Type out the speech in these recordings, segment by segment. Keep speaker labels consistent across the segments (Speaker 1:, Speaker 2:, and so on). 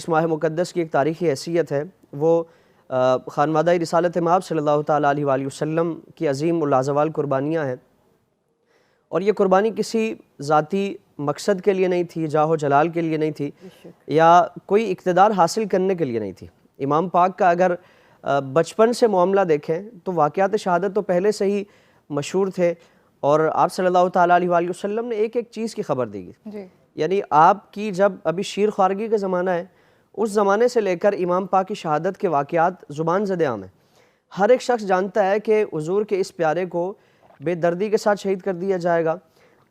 Speaker 1: اس ماہ مقدس کی ایک تاریخی حیثیت ہے، وہ خانوادہ رسالت مآب صلی اللہ تعالیٰ علیہ وآلہ وسلم کی عظیم اللازوال قربانیاں ہیں، اور یہ قربانی کسی ذاتی مقصد کے لیے نہیں تھی، جاہ و جلال کے لیے نہیں تھی، یا کوئی اقتدار حاصل کرنے کے لیے نہیں تھی۔ امام پاک کا اگر بچپن سے معاملہ دیکھیں تو واقعات شہادت تو پہلے سے ہی مشہور تھے، اور آپ صلی اللہ تعالیٰ علیہ وآلہ وسلم نے ایک ایک چیز کی خبر دی گئی۔ یعنی آپ کی جب ابھی شیر خوارگی کا زمانہ ہے، اس زمانے سے لے کر امام پاک کی شہادت کے واقعات زبان زد عام ہیں۔ ہر ایک شخص جانتا ہے کہ حضور کے اس پیارے کو بے دردی کے ساتھ شہید کر دیا جائے گا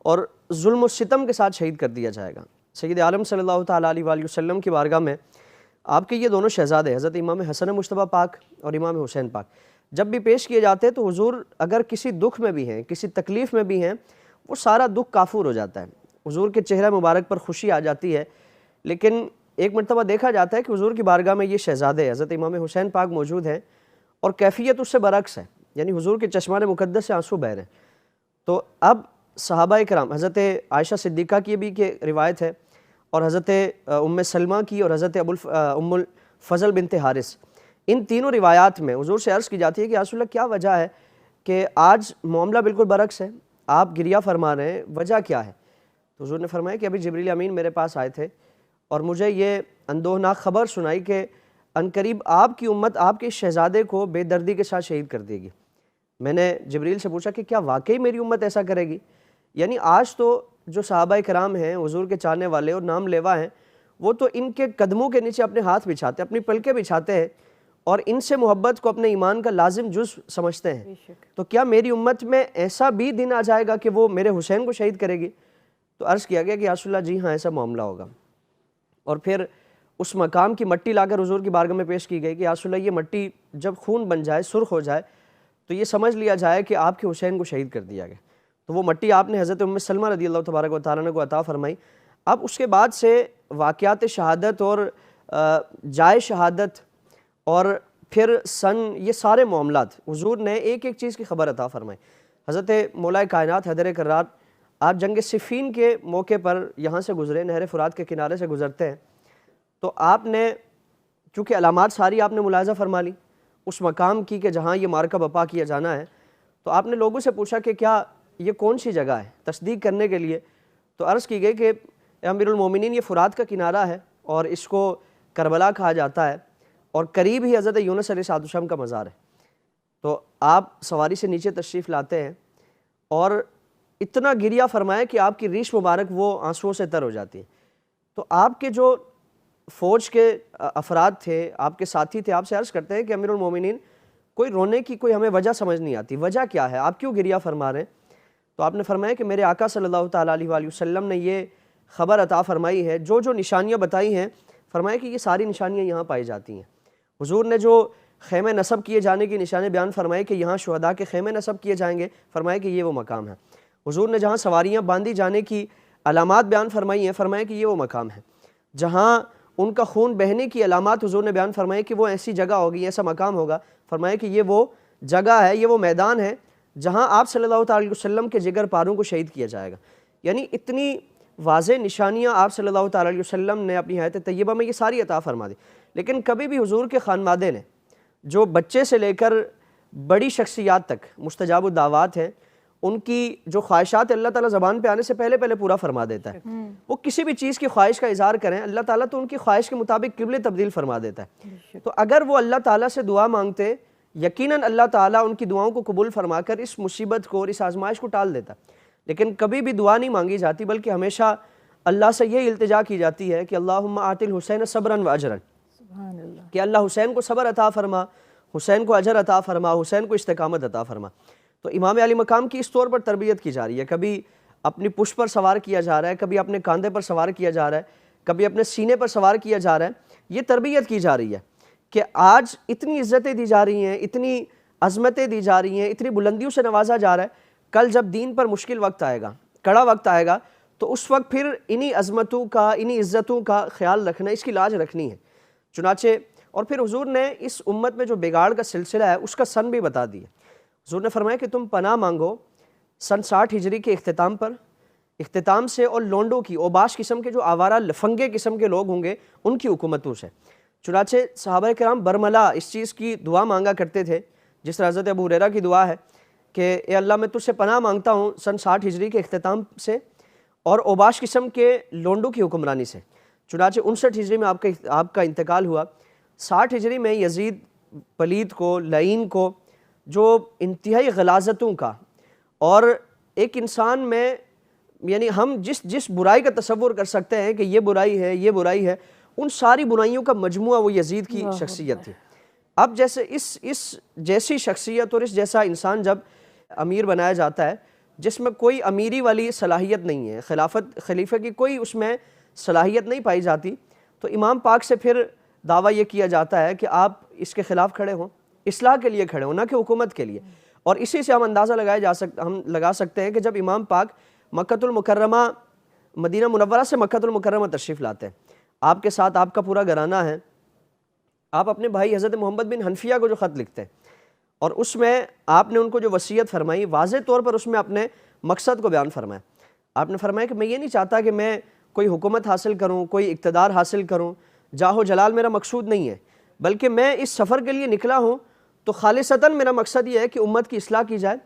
Speaker 1: اور ظلم و ستم کے ساتھ شہید کر دیا جائے گا۔ سید عالم صلی اللہ تعالیٰ علیہ وآلہ وسلم کی بارگاہ میں آپ کے یہ دونوں شہزادے حضرت امام حسن مجتبیٰ پاک اور امام حسین پاک جب بھی پیش کیے جاتے ہیں تو حضور اگر کسی دکھ میں بھی ہیں، کسی تکلیف میں بھی ہیں، وہ سارا دکھ کافور ہو جاتا ہے، حضور کے چہرہ مبارک پر خوشی آ جاتی ہے۔ لیکن ایک مرتبہ دیکھا جاتا ہے کہ حضور کی بارگاہ میں یہ شہزادے حضرت امام حسین پاک موجود ہیں اور کیفیت اس سے برعکس ہے، یعنی حضور کے چشمان مقدس سے آنسو بہہ رہے ہیں۔ تو اب صحابہ کرام حضرت عائشہ صدیقہ کی بھی کہ روایت ہے، اور حضرت ام سلمہ کی اور حضرت ام الفضل بنت حارث، ان تینوں روایات میں حضور سے عرض کی جاتی ہے کہ یا رسول اللہ کیا وجہ ہے کہ آج معاملہ بالکل برعکس ہے، آپ گریہ فرما رہے ہیں، وجہ کیا ہے؟ تو حضور نے فرمایا کہ ابھی جبریل امین میرے پاس آئے تھے اور مجھے یہ اندوہناک خبر سنائی کہ عنقریب آپ کی امت آپ کے شہزادے کو بے دردی کے ساتھ شہید کر دے گی۔ میں نے جبریل سے پوچھا کہ کیا واقعی میری امت ایسا کرے گی؟ یعنی آج تو جو صحابہ کرام ہیں، حضور کے چاہنے والے اور نام لیوا ہیں، وہ تو ان کے قدموں کے نیچے اپنے ہاتھ بچھاتے ہیں، اپنی پلکیں بچھاتے ہیں، اور ان سے محبت کو اپنے ایمان کا لازم جز سمجھتے ہیں۔ تو کیا میری امت میں ایسا بھی دن آ جائے گا کہ وہ میرے حسین کو شہید کرے گی؟ تو عرض کیا گیا کہ یا رسول اللہ جی ہاں ایسا معاملہ ہوگا۔ اور پھر اس مقام کی مٹی لا کر حضور کی بارگاہ میں پیش کی گئی کہ یا رسول اللہ یہ مٹی جب خون بن جائے، سرخ ہو جائے، تو یہ سمجھ لیا جائے کہ آپ کے حسین کو شہید کر دیا گیا۔ تو وہ مٹی آپ نے حضرت ام سلمہ رضی اللہ تبارک و تعالیٰ کو عطا فرمائی۔ اب اس کے بعد سے واقعات شہادت اور جائے شہادت اور پھر یہ سارے معاملات حضور نے ایک ایک چیز کی خبر عطا فرمائی۔ حضرت مولا کائنات حیدر کرار آپ جنگ صفین کے موقع پر یہاں سے گزرے، نہر فرات کے کنارے سے گزرتے ہیں، تو آپ نے چونکہ علامات ساری آپ نے ملاحظہ فرما لی اس مقام کی کہ جہاں یہ معرکہ بپا کیا جانا ہے، تو آپ نے لوگوں سے پوچھا کہ کیا یہ کون سی جگہ ہے تصدیق کرنے کے لیے؟ تو عرض کی گئی کہ امیر المومنین یہ فرات کا کنارہ ہے اور اس کو کربلا کہا جاتا ہے، اور قریب ہی حضرت یونس علیہ السلام کا مزار ہے۔ تو آپ سواری سے نیچے تشریف لاتے ہیں اور اتنا گریہ فرمایا کہ آپ کی ریش مبارک وہ آنسوؤں سے تر ہو جاتی ہے۔ تو آپ کے جو فوج کے افراد تھے، آپ کے ساتھی تھے، آپ سے عرض کرتے ہیں کہ امیر المومنین کوئی رونے کی کوئی ہمیں وجہ سمجھ نہیں آتی، وجہ کیا ہے، آپ کیوں گریہ فرما رہے ہیں؟ تو آپ نے فرمایا کہ میرے آقا صلی اللہ تعالیٰ علیہ وآلہ وسلم نے یہ خبر عطا فرمائی ہے، جو نشانیاں بتائی ہیں، فرمایا کہ یہ ساری نشانیاں یہاں پائی جاتی ہیں۔ حضور نے جو خیمہ نصب کیے جانے کی نشانیں بیان فرمائے کہ یہاں شہداء کے خیمے نصب کیے جائیں گے، فرمایا کہ یہ وہ مقام ہے۔ حضور نے جہاں سواریاں باندھی جانے کی علامات بیان فرمائی ہیں، فرمایا کہ یہ وہ مقام ہے۔ جہاں ان کا خون بہنے کی علامات حضور نے بیان فرمائی کہ وہ ایسی جگہ ہوگی، ایسا مقام ہوگا، فرمایا کہ یہ وہ جگہ ہے، یہ وہ میدان ہے جہاں آپ صلی اللہ تعالیٰ علیہ وسلم کے جگر پاروں کو شہید کیا جائے گا۔ یعنی اتنی واضح نشانیاں آپ صلی اللہ تعالیٰ علیہ وسلم نے اپنی حیات طیبہ میں یہ ساری عطا فرما دی۔ لیکن کبھی بھی حضور کے خانوادے نے، جو بچے سے لے کر بڑی شخصیات تک مستجاب الدعوات ہیں، ان کی جو خواہشات اللہ تعالیٰ زبان پہ آنے سے پہلے پہلے پورا فرما دیتا ہے۔ وہ کسی بھی چیز کی خواہش کا اظہار کریں، اللہ تعالیٰ تو ان کی خواہش کے مطابق قبلے تبدیل فرما دیتا ہے۔ تو اگر وہ اللہ تعالیٰ سے دعا مانگتے، یقیناً اللہ تعالیٰ ان کی دعاؤں کو قبول فرما کر اس مصیبت کو اور اس آزمائش کو ٹال دیتا۔ لیکن کبھی بھی دعا نہیں مانگی جاتی، بلکہ ہمیشہ اللہ سے یہ التجا کی جاتی ہے کہ اللہم آت الحسین صبرا و اجرا، کہ اللہ حسین کو صبر عطا فرما، حسین کو اجر عطا فرما، حسین کو استقامت عطا فرما۔ تو امام علی مقام کی اس طور پر تربیت کی جا رہی ہے، کبھی اپنی پشت پر سوار کیا جا رہا ہے، کبھی اپنے کاندھے پر سوار کیا جا رہا ہے، کبھی اپنے سینے پر سوار کیا جا رہا ہے۔ یہ تربیت کی جا رہی ہے کہ آج اتنی عزتیں دی جا رہی ہیں، اتنی عظمتیں دی جا رہی ہیں، اتنی بلندیوں سے نوازا جا رہا ہے، کل جب دین پر مشکل وقت آئے گا، کڑا وقت آئے گا، تو اس وقت پھر انہی عظمتوں کا، انہی عزتوں کا خیال رکھنا، اس کی لاج رکھنی ہے۔ چنانچہ اور پھر حضور نے اس امت میں جو بگاڑ کا سلسلہ ہے اس کا سن بھی بتا دیا۔ حضور نے فرمایا کہ تم پناہ مانگو سن 60 ہجری کے اختتام پر، اختتام سے اور لونڈوں کی، اوباش قسم کے جو آوارہ لفنگے قسم کے لوگ ہوں گے ان کی حکومتوں سے۔ چنانچہ صحابہ کرام برملا اس چیز کی دعا مانگا کرتے تھے، جس طرح حضرت ابو ہریرہ کی دعا ہے کہ اے اللہ میں تجھ سے پناہ مانگتا ہوں سن 60 ہجری کے اختتام سے اور اوباش قسم کے لونڈوں کی حکمرانی سے۔ چنانچہ 59 ہجری میں آپ کا انتقال ہوا۔ 60 ہجری میں یزید پلید کو، لعین کو، جو انتہائی غلاظتوں کا اور ایک انسان میں یعنی ہم جس برائی کا تصور کر سکتے ہیں کہ یہ برائی ہے، یہ برائی ہے، ان ساری برائیوں کا مجموعہ وہ یزید کی شخصیت تھی۔ اب جیسے اس جیسی شخصیت اور اس جیسا انسان جب امیر بنایا جاتا ہے جس میں کوئی امیری والی صلاحیت نہیں ہے، خلیفہ کی کوئی اس میں صلاحیت نہیں پائی جاتی، تو امام پاک سے پھر دعویٰ یہ کیا جاتا ہے کہ آپ اس کے خلاف کھڑے ہوں، اصلاح کے لیے کھڑے ہوں، نہ کہ حکومت کے لیے۔ اور اسی سے ہم اندازہ لگا سکتے ہیں کہ جب امام پاک مکہ المکرمہ، مدینہ منورہ سے مکہ المکرمہ تشریف لاتے ہیں، آپ کے ساتھ آپ کا پورا گھرانہ ہے، آپ اپنے بھائی حضرت محمد بن حنفیہ کو جو خط لکھتے ہیں اور اس میں آپ نے ان کو جو وصیت فرمائی، واضح طور پر اس میں اپنے مقصد کو بیان فرمایا۔ آپ نے فرمایا کہ میں یہ نہیں چاہتا کہ میں کوئی حکومت حاصل کروں، کوئی اقتدار حاصل کروں، جاہ و جلال میرا مقصود نہیں ہے، بلکہ میں اس سفر کے لیے نکلا ہوں تو خالصتاً میرا مقصد یہ ہے کہ امت کی اصلاح کی جائے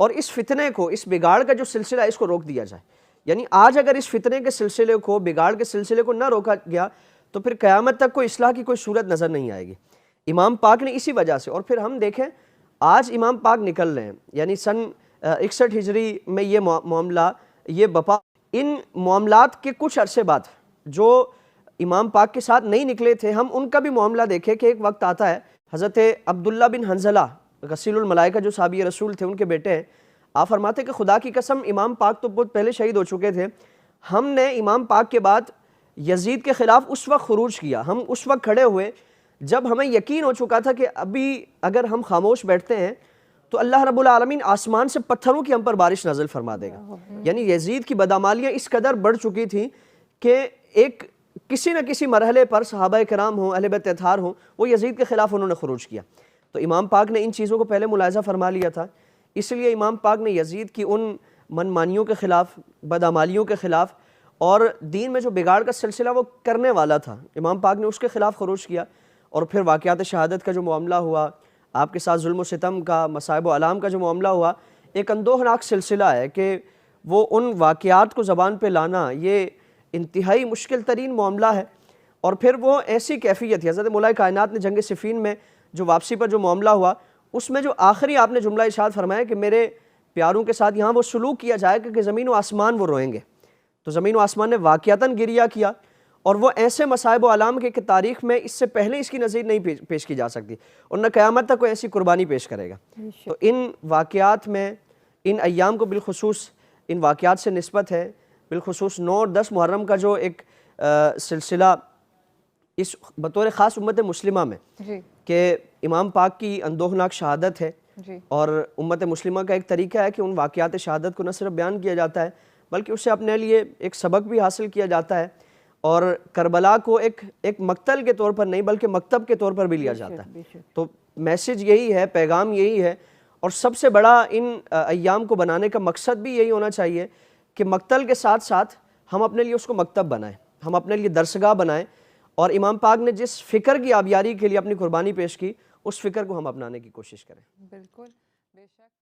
Speaker 1: اور اس فتنے کو، اس بگاڑ کا جو سلسلہ ہے اس کو روک دیا جائے۔ یعنی آج اگر اس فتنے کے سلسلے کو، بگاڑ کے سلسلے کو نہ روکا گیا تو پھر قیامت تک کوئی اصلاح کی کوئی صورت نظر نہیں آئے گی۔ امام پاک نے اسی وجہ سے، اور پھر ہم دیکھیں آج امام پاک نکل رہے ہیں، یعنی سن 61 ہجری میں یہ معاملہ، یہ بپا، ان معاملات کے کچھ عرصے بعد جو امام پاک کے ساتھ نہیں نکلے تھے، ہم ان کا بھی معاملہ دیکھیں کہ ایک وقت آتا ہے، حضرت عبداللہ بن حنظلہ غسیل الملائکہ جو صحابی رسول تھے، ان کے بیٹے ہیں، آپ فرماتے کہ خدا کی قسم امام پاک تو بہت پہلے شہید ہو چکے تھے، ہم نے امام پاک کے بعد یزید کے خلاف اس وقت خروج کیا، ہم اس وقت کھڑے ہوئے جب ہمیں یقین ہو چکا تھا کہ ابھی اگر ہم خاموش بیٹھتے ہیں تو اللہ رب العالمین آسمان سے پتھروں کی ہم پر بارش نازل فرما دے گا۔ یعنی یزید کی بدعمالیاں اس قدر بڑھ چکی تھیں کہ ایک کسی نہ کسی مرحلے پر صحابہ کرام ہوں، اہل بیت اطہار ہوں، وہ یزید کے خلاف انہوں نے خروج کیا۔ تو امام پاک نے ان چیزوں کو پہلے ملاحظہ فرما لیا تھا، اس لیے امام پاک نے یزید کی ان منمانیوں کے خلاف، بدعمالیوں کے خلاف اور دین میں جو بگاڑ کا سلسلہ وہ کرنے والا تھا، امام پاک نے اس کے خلاف خروج کیا۔ اور پھر واقعات شہادت کا جو معاملہ ہوا، آپ کے ساتھ ظلم و ستم کا، مصائب و الام کا جو معاملہ ہوا، ایک اندوہناک سلسلہ ہے کہ وہ ان واقعات کو زبان پہ لانا یہ انتہائی مشکل ترین معاملہ ہے۔ اور پھر وہ ایسی کیفیت ہے، حضرت مولا کائنات نے جنگ صفین میں جو واپسی پر جو معاملہ ہوا، اس میں جو آخری آپ نے جملہ ارشاد فرمایا کہ میرے پیاروں کے ساتھ یہاں وہ سلوک کیا جائے کہ زمین و آسمان وہ روئیں گے، تو زمین و آسمان نے واقعتاً گریہ کیا، اور وہ ایسے مصائب و الام کے کہ تاریخ میں اس سے پہلے اس کی نظیر نہیں پیش کی جا سکتی، اور نہ قیامت تک کوئی ایسی قربانی پیش کرے گا۔ تو ان واقعات میں، ان ایام کو بالخصوص ان واقعات سے نسبت ہے، بالخصوص 9 اور 10 محرم کا جو ایک سلسلہ اس بطور خاص امت مسلمہ میں کہ امام پاک کی اندوہناک شہادت ہے، اور امت مسلمہ کا ایک طریقہ ہے کہ ان واقعات شہادت کو نہ صرف بیان کیا جاتا ہے بلکہ اس سے اپنے لیے ایک سبق بھی حاصل کیا جاتا ہے، اور کربلا کو ایک مقتل کے طور پر نہیں بلکہ مکتب کے طور پر بھی لیا جاتا ہے۔ تو میسج یہی ہے، پیغام یہی ہے، اور سب سے بڑا ان ایام کو بنانے کا مقصد بھی یہی ہونا چاہیے کہ مقتل کے ساتھ ساتھ ہم اپنے لیے اس کو مکتب بنائیں، ہم اپنے لیے درسگاہ بنائیں، اور امام پاک نے جس فکر کی آبیاری کے لیے اپنی قربانی پیش کی، اس فکر کو ہم اپنانے کی کوشش کریں۔
Speaker 2: بالکل، بے شک۔